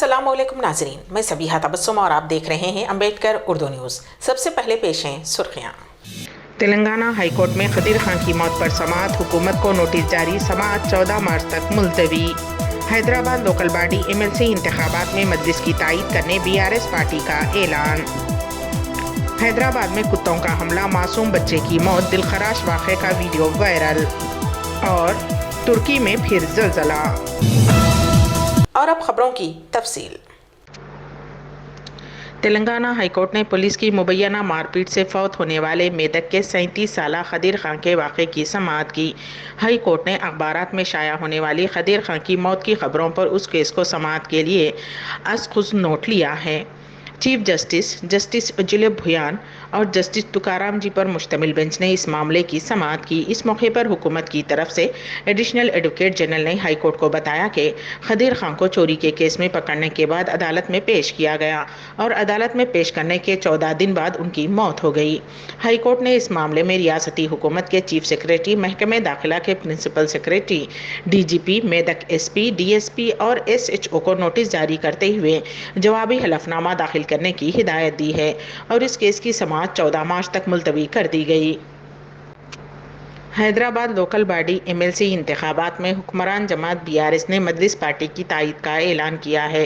अस्सलाम वालेकुम नाजरीन, मैं सबीहा तबस्सुम और आप देख रहे हैं अम्बेडकर उर्दू न्यूज़। सबसे पहले पेश हैं सुर्खियाँ। तेलंगाना हाईकोर्ट में खदीर खान की मौत पर समाअत, हुकूमत को नोटिस जारी, समाअत 14 मार्च तक मुलतवी। हैदराबाद लोकल बॉडी एमएलसी इंतखाबात में मजलिस की तायीद करने बीआरएस पार्टी का ऐलान। हैदराबाद में कुत्तों का हमला, मासूम बच्चे की मौत, दिलखराश वाक़े का वीडियो वायरल। और तुर्की में फिर ज़लज़ला। और अब खबरों की तफसील। तेलंगाना हाईकोर्ट ने पुलिस की मुबैना मारपीट से फौत होने वाले मेदक के 37 साला खदीर खान के वाक़े की समाअत की। हाई कोर्ट ने अखबारात में शाया होने वाली खदीर खान की मौत की खबरों पर उस केस को समाअत के लिए अज़ नोट लिया है। चीफ जस्टिस अजुल भुयान और जस्टिस तुकाराम जी पर मुश्तमिल बेंच ने इस मामले की समाअत की। इस मौके पर हुकूमत की तरफ से एडिशनल एडवोकेट जनरल ने हाई कोर्ट को बताया कि खदीर खान को चोरी के केस में पकड़ने के बाद अदालत में पेश किया गया और अदालत में पेश करने के 14 दिन बाद उनकी मौत हो गई। हाई कोर्ट ने इस मामले में रियासती हुकूमत के चीफ सेक्रेटरी, महकमे दाखिला के principal secretary, DGP, Medak SP, DSP और एसएचओ को नोटिस जारी करते हुए जवाबी हलफनामा दाखिल करने की हिदायत दी है और इस केस की समाअत 14 मार्च तक मुलतवी कर दी गई। हैदराबाद लोकल बॉडी एमएलसी इंतखाबात में हुक्मरान जमात बीआरएस ने मजलिस पार्टी की तायीद का ऐलान किया है।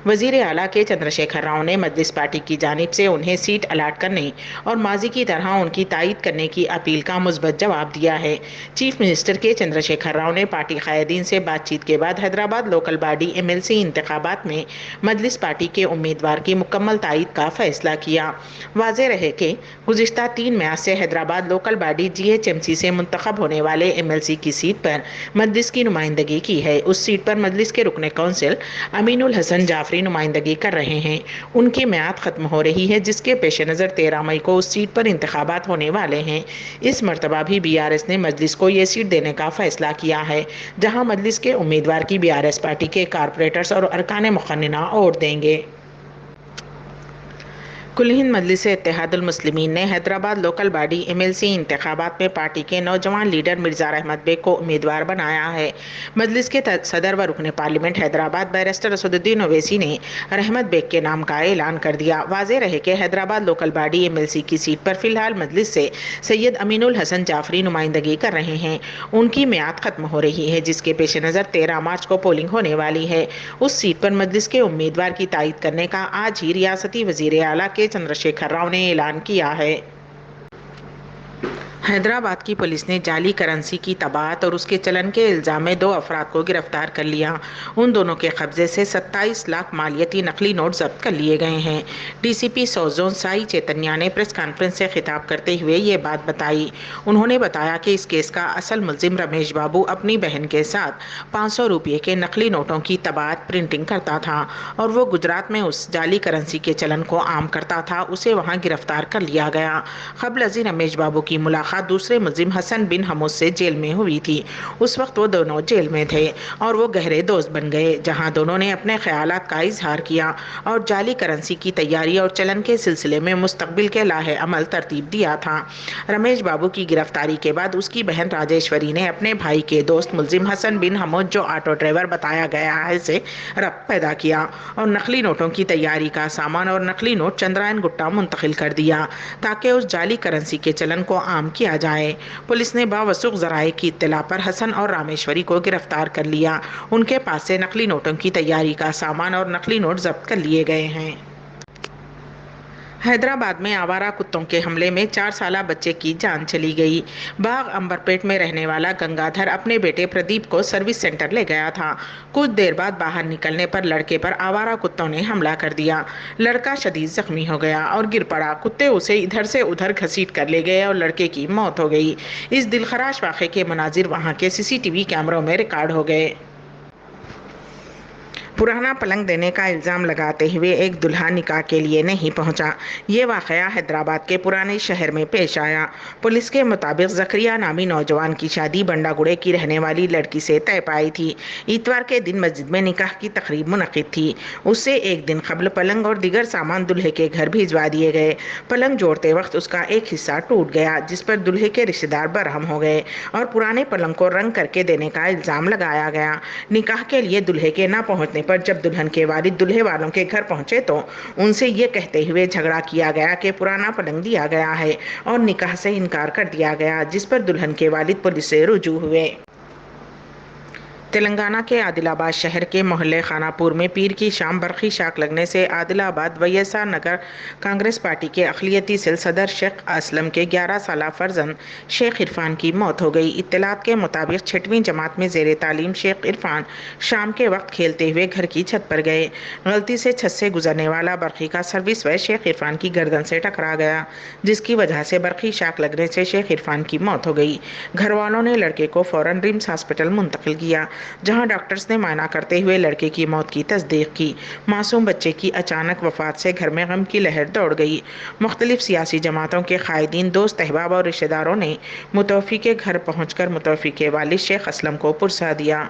वजीर आला के चंद्रशेखर राव ने मजलिस पार्टी की जानिब से उन्हें सीट अलाट करने और माजी की तरह उनकी तायीद करने की अपील का मुस्बत जवाब दिया है। चीफ मिनिस्टर के चंद्रशेखर राव ने पार्टी कायदीन से बातचीत के बाद हैदराबाद लोकल बॉडी एमएलसी इंतखाबात में मजलिस पार्टी के उम्मीदवार की मुकम्मल तायीद का फैसला किया। वाज़ेह रहे कि गुज़िश्ता 3 मई से हैदराबाद लोकल बॉडी जीएचएमसी से मुंतखब होने वाले एमएलसी की सीट पर मजलिस की नुमाइंदगी की है। उस सीट पर मजलिस के रुकने काउंसिल अमीनुल हसन जाफरी नुमाइंदगी कर रहे हैं। उनकी मियाद खत्म हो रही है, जिसके पेश नज़र 13 मई को उस सीट पर इंतखाबात होने वाले हैं। इस मरतबा भी बीआरएस ने मजलिस को ये सीट देने का फैसला किया है, जहां मजलिस के उम्मीदवार की बीआरएस पार्टी के कारपोरेटर्स और अरकान मुखन्निना वोट देंगे। कुल हिंद मजलिस इत्तेहादुल मुस्लिमीन ने हैदराबाद लोकल बॉडी एमएलसी इंतखाबात में पार्टी के नौजवान लीडर मिर्ज़ा रहमत बेग को उम्मीदवार बनाया है। मजलिस के सदर व रुकन पार्लियामेंट हैदराबाद बैरिस्टर असदुद्दीन ओवैसी ने रहमत बेग के नाम का ऐलान कर दिया। वाज़ेह रहे कि हैदराबाद लोकल बॉडी एमएलसी की सीट पर फिलहाल मजलिस से सैयद अमीनुल हसन जाफरी नुमाइंदगी कर रहे हैं। उनकी मियाद खत्म हो रही है, जिसके पेश नज़र 13 मार्च को पोलिंग होने वाली है। उस सीट पर मजलिस के उम्मीदवार की तायीद करने का आज ही रियासती वज़ीर आला के चंद्रशेखर राव ने ऐलान किया है। हैदराबाद की पुलिस ने जाली करेंसी की तबाहत और उसके चलन के इल्ज़ाम में 2 अफराद को गिरफ्तार कर लिया। उन दोनों के कब्जे से 27 लाख मालियती नकली नोट जब्त कर लिए गए हैं। डीसीपी सौजोन साई चैतन्या ने प्रेस कॉन्फ्रेंस से खिताब करते हुए ये बात बताई। उन्होंने बताया कि इस केस का असल मुल्जिम रमेश बाबू अपनी बहन के साथ 500 रुपये के नकली नोटों की तबाहत प्रिंटिंग करता था और वो गुजरात में उस जाली करेंसी के चलन को आम करता था। उसे वहाँ गिरफ्तार कर लिया गया। क़ब्ल अज़ रमेश बाबू की मुलाकात दूसरे मुल्जिम हसन बिन हमूद से जेल में हुई थी। उस वक्त वो दोनों जेल में थे और वो गहरे दोस्त बन गए, जहां दोनों ने अपने ख्यालात का इजहार किया और जाली करेंसी की तैयारी और चलन के सिलसिले में मुस्तकबिल के लाहे अमल तरतीब दिया था। रमेश बाबू की गिरफ्तारी के बाद उसकी बहन राजेश्वरी ने अपने भाई के दोस्त मुल्जिम हसन बिन हमूद, जो ऑटो ड्राइवर बताया गया है, से रब्त पैदा किया और नकली नोटों की तैयारी का सामान और नकली नोट चंद्रायन गुट्टा मुंतकिल कर दिया ताकि उस जाली करेंसी के चलन को आम किया जाए। पुलिस ने बावसूख ज़राए की इत्तला पर हसन और रामेश्वरी को गिरफ्तार कर लिया। उनके पास से नकली नोटों की तैयारी का सामान और नकली नोट जब्त कर लिए गए हैं। हैदराबाद में आवारा कुत्तों के हमले में 4 साला बच्चे की जान चली गई। बाग अंबरपेट में रहने वाला गंगाधर अपने बेटे प्रदीप को सर्विस सेंटर ले गया था। कुछ देर बाद बाहर निकलने पर लड़के पर आवारा कुत्तों ने हमला कर दिया। लड़का शदीद जख्मी हो गया और गिर पड़ा। कुत्ते उसे इधर से उधर घसीट कर ले गए और लड़के की मौत हो गई। इस दिलखराश वाक़े के मनाजिर वहाँ के सीसीटीवी कैमरों में रिकॉर्ड हो गए। पुराना पलंग देने का इल्ज़ाम लगाते हुए एक दुल्हा निकाह के लिए नहीं पहुंचा। ये वाक़या हैदराबाद के पुराने शहर में पेश आया। पुलिस के मुताबिक ज़करिया नामी नौजवान की शादी बंडागुड़े की रहने वाली लड़की से तय पाई थी। इतवार के दिन मस्जिद में निकाह की तकरीब मुनक़िद थी। उससे एक दिन क़ब्ल पलंग और दीगर सामान दुल्हे के घर भिजवा दिए गए। पलंग जोड़ते वक्त उसका एक हिस्सा टूट गया, जिस पर दुल्हे के रिश्तेदार बरहम हो गए और पुराने पलंग को रंग करके देने का इल्ज़ाम लगाया गया। निकाह के लिए दुल्हे के न पहुँचने پر جب دلہن کے والد دلہے والوں کے گھر پہنچے تو ان سے یہ کہتے ہوئے جھگڑا کیا گیا کہ پرانا پلنگ دیا گیا ہے اور نکاح سے انکار کر دیا گیا، جس پر دلہن کے والد پولیس سے رجوع ہوئے۔ تلنگانہ کے عادل آباد شہر کے محلے خانہ پور میں پیر کی شام برقی شاک لگنے سے Adilabad V S R Nagar Congress party کے اقلیتی سیل صدر شیخ اسلم کے 11 سالہ فرزند شیخ عرفان کی موت ہو گئی۔ اطلاعات کے مطابق 6ویں جماعت میں زیر تعلیم شیخ عرفان شام کے وقت کھیلتے ہوئے گھر کی چھت پر گئے۔ غلطی سے چھت سے گزرنے والا برقی کا سروس وائر شیخ عرفان کی گردن سے ٹکرا گیا، جس کی وجہ سے برقی شاک لگنے سے شیخ عرفان کی موت ہو گئی۔ گھر والوں نے لڑکے کو فوراً ریمس ہاسپٹل منتقل کیا، جہاں ڈاکٹرز نے معائنہ کرتے ہوئے لڑکے کی موت کی تصدیق کی۔ معصوم بچے کی اچانک وفات سے گھر میں غم کی لہر دوڑ گئی۔ مختلف سیاسی جماعتوں کے قائدین، دوست احباب اور رشتہ داروں نے متوفی کے گھر پہنچ کر متوفی کے والد شیخ اسلم کو پرسہ دیا۔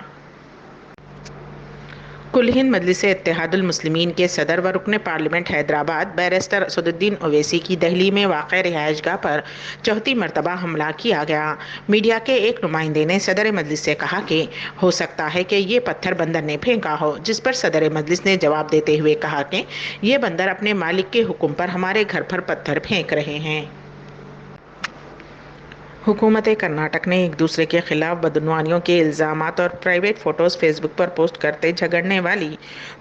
کل ہند مجلس اتحاد المسلمین کے صدر و رکن پارلیمنٹ حیدرآباد بیرسٹر اسد الدین اویسی کی دہلی میں واقع رہائش گاہ پر چوتھی مرتبہ حملہ کیا گیا۔ میڈیا کے ایک نمائندے نے صدر مجلس سے کہا کہ ہو سکتا ہے کہ یہ پتھر بندر نے پھینکا ہو، جس پر صدر مجلس نے جواب دیتے ہوئے کہا کہ یہ بندر اپنے مالک کے حکم پر ہمارے گھر پر پتھر پھینک رہے ہیں۔ حکومت کرناٹک نے ایک دوسرے کے خلاف بدعنوانیوں کے الزامات اور پرائیویٹ فوٹوز فیس بک پر پوسٹ کرتے جھگڑنے والی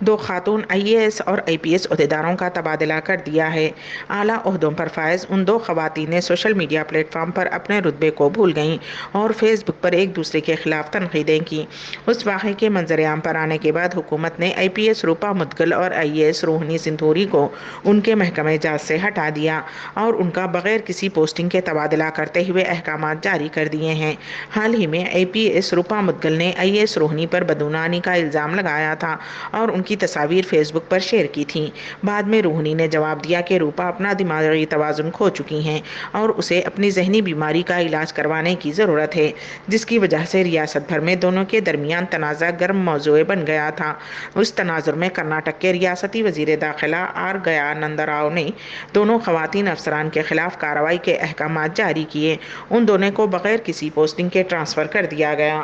2 خاتون IAS اور IPS عہدیداروں کا تبادلہ کر دیا ہے۔ اعلیٰ عہدوں پر فائز ان 2 خواتین نے سوشل میڈیا پلیٹ فارم پر اپنے رتبے کو بھول گئیں اور فیس بک پر ایک دوسرے کے خلاف تنقیدیں کی۔ اس واقعے کے منظر عام پر آنے کے بعد حکومت نے IPS روپا مدگل اور IAS روہنی سنتھوری کو ان کے محکمہ جاز سے ہٹا دیا اور ان کا بغیر کسی پوسٹنگ کے تبادلہ کرتے ہوئے احکامات جاری کر دیے ہیں۔ حال ہی میں IPS روپا مدگل نے IAS روہنی پر بدعنوانی کا الزام لگایا تھا اور ان کی تصاویر فیس بک پر شیئر کی تھیں۔ بعد میں روہنی نے جواب دیا کہ روپا اپنا دماغی توازن کھو چکی ہیں اور اسے اپنی ذہنی بیماری کا علاج کروانے کی ضرورت ہے، جس کی وجہ سے ریاست بھر میں دونوں کے درمیان تنازع گرم موضوع بن گیا تھا۔ اس تناظر میں کرناٹک کے ریاستی وزیر داخلہ آر گیانند راؤ نے دونوں خواتین افسران کے خلاف کارروائی کے احکامات جاری کیے۔ ان دونوں کو بغیر کسی پوسٹنگ کے ٹرانسفر کر دیا گیا۔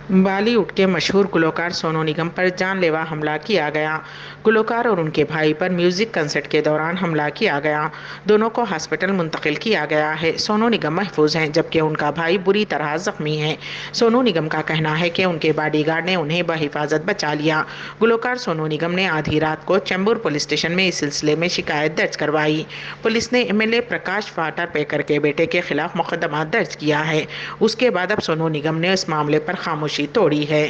بالی ووڈ کے مشہور گلوکار سونو نگم پر جان لیوا حملہ کیا گیا۔ گلوکار اور ان کے بھائی پر میوزک کنسرٹ کے دوران حملہ کیا گیا۔ دونوں کو ہاسپٹل منتقل کیا گیا ہے۔ سونو نگم محفوظ ہیں جبکہ ان کا بھائی بری طرح زخمی ہے۔ سونو نگم کا کہنا ہے کہ ان کے باڈی گارڈ نے انہیں بحفاظت بچا لیا۔ گلوکار سونو نگم نے آدھی رات کو چیمبور پولیس اسٹیشن میں اس سلسلے میں شکایت درج کروائی۔ پولیس نے MLA پرکاش واٹر پیکر کے بیٹے کے خلاف مقدمہ درج کیا ہے۔ اس کے بعد اب سونو نگم نے اس معاملے پر خاموشی توڑی ہے۔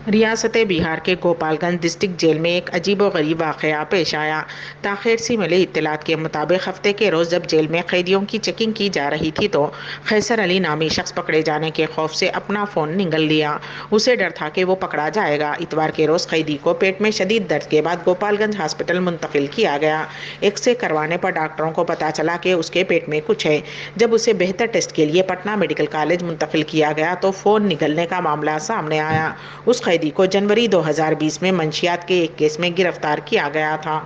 ریاست بہار کے گوپال گنج ڈسٹرکٹ جیل میں ایک عجیب و غریب واقعہ پیش آیا۔ تاخیر سے ملی اطلاعات کے مطابق ہفتے کے روز جب جیل میں قیدیوں کی چیکنگ کی جا رہی تھی تو قیصر علی نامی شخص پکڑے جانے کے خوف سے اپنا فون نگل لیا۔ اسے ڈر تھا کہ وہ پکڑا جائے گا۔ اتوار کے روز قیدی کو پیٹ میں شدید درد کے بعد گوپال گنج ہاسپٹل منتقل کیا گیا۔ ایکس رے کروانے پر ڈاکٹروں کو پتہ چلا کہ اس کے پیٹ میں کچھ ہے۔ جب اسے بہتر ٹیسٹ کے لیے پٹنہ میڈیکل کالج منتقل کیا گیا تو فون نگلنے کا معاملہ سامنے آیا۔ اس قیدی کو جنوری 2020 میں منشیات کے ایک کیس میں گرفتار کیا گیا تھا۔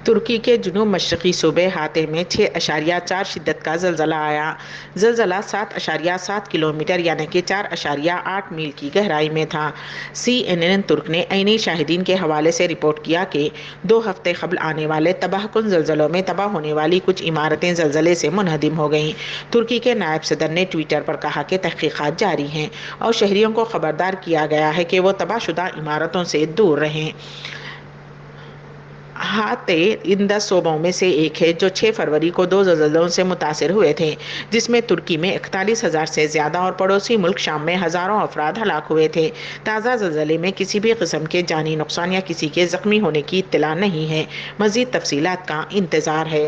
ترکی کے جنوب مشرقی صوبے ہاتھے میں 6.4 شدت کا زلزلہ آیا۔ زلزلہ 7.7 کلومیٹر یعنی کہ 4.8 میل کی گہرائی میں تھا۔ CNN ترک نے عینی شاہدین کے حوالے سے رپورٹ کیا کہ 2 ہفتے قبل آنے والے تباہ کن زلزلوں میں تباہ ہونے والی کچھ عمارتیں زلزلے سے منہدم ہو گئیں۔ ترکی کے نائب صدر نے ٹویٹر پر کہا کہ تحقیقات جاری ہیں اور شہریوں کو خبردار کیا گیا ہے کہ وہ تباہ شدہ عمارتوں سے دور رہیں۔ ہاتھے ان 10 صوبوں میں سے ایک ہے جو 6 فروری کو 2 زلزلوں سے متاثر ہوئے تھے، جس میں ترکی میں 41,000 سے زیادہ اور پڑوسی ملک شام میں ہزاروں افراد ہلاک ہوئے تھے۔ تازہ زلزلے میں کسی بھی قسم کے جانی نقصان یا کسی کے زخمی ہونے کی اطلاع نہیں ہے۔ مزید تفصیلات کا انتظار ہے۔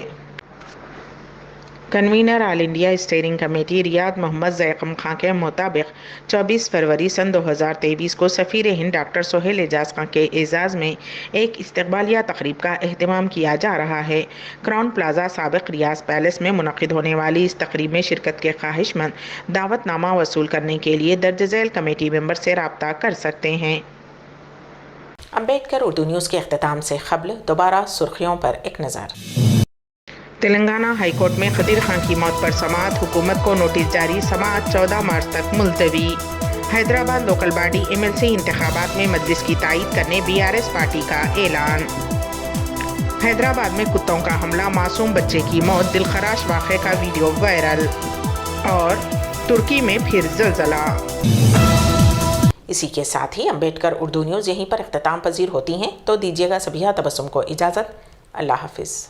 کنوینر آل انڈیا اسٹیئرنگ کمیٹی ریاض محمد ذیقم خان کے مطابق 24 فروری سن 2023 کو سفیر ہند ڈاکٹر سہیل اعجاز خان کے اعزاز میں ایک استقبالیہ تقریب کا اہتمام کیا جا رہا ہے۔ کراؤن پلازا سابق ریاض پیلس میں منعقد ہونے والی اس تقریب میں شرکت کے خواہش مند دعوت نامہ وصول کرنے کے لیے درج ذیل کمیٹی ممبر سے رابطہ کر سکتے ہیں۔ امبیڈکر اردو نیوز کے اختتام سے قبل دوبارہ سرخیوں پر ایک نظر۔ تلنگانہ ہائی کورٹ میں خضر خان کی موت پر سماعت، حکومت کو نوٹس جاری، سماعت 14 مارچ تک ملتوی۔ حیدرآباد لوکل باڈی MLC انتخابات میں مجلس کی تائید کرنے BRS پارٹی کا اعلان۔ حیدرآباد میں کتوں کا حملہ، معصوم بچے کی موت، دلخراش واقعے کا ویڈیو وائرل۔ اور ترکی میں پھر زلزلہ۔ اسی کے ساتھ ہی امبیڈکر اردو نیوز یہیں پر اختتام پذیر ہوتی ہیں، تو دیجیے گا سبیہ تبسم کو اجازت۔ اللہ حافظ۔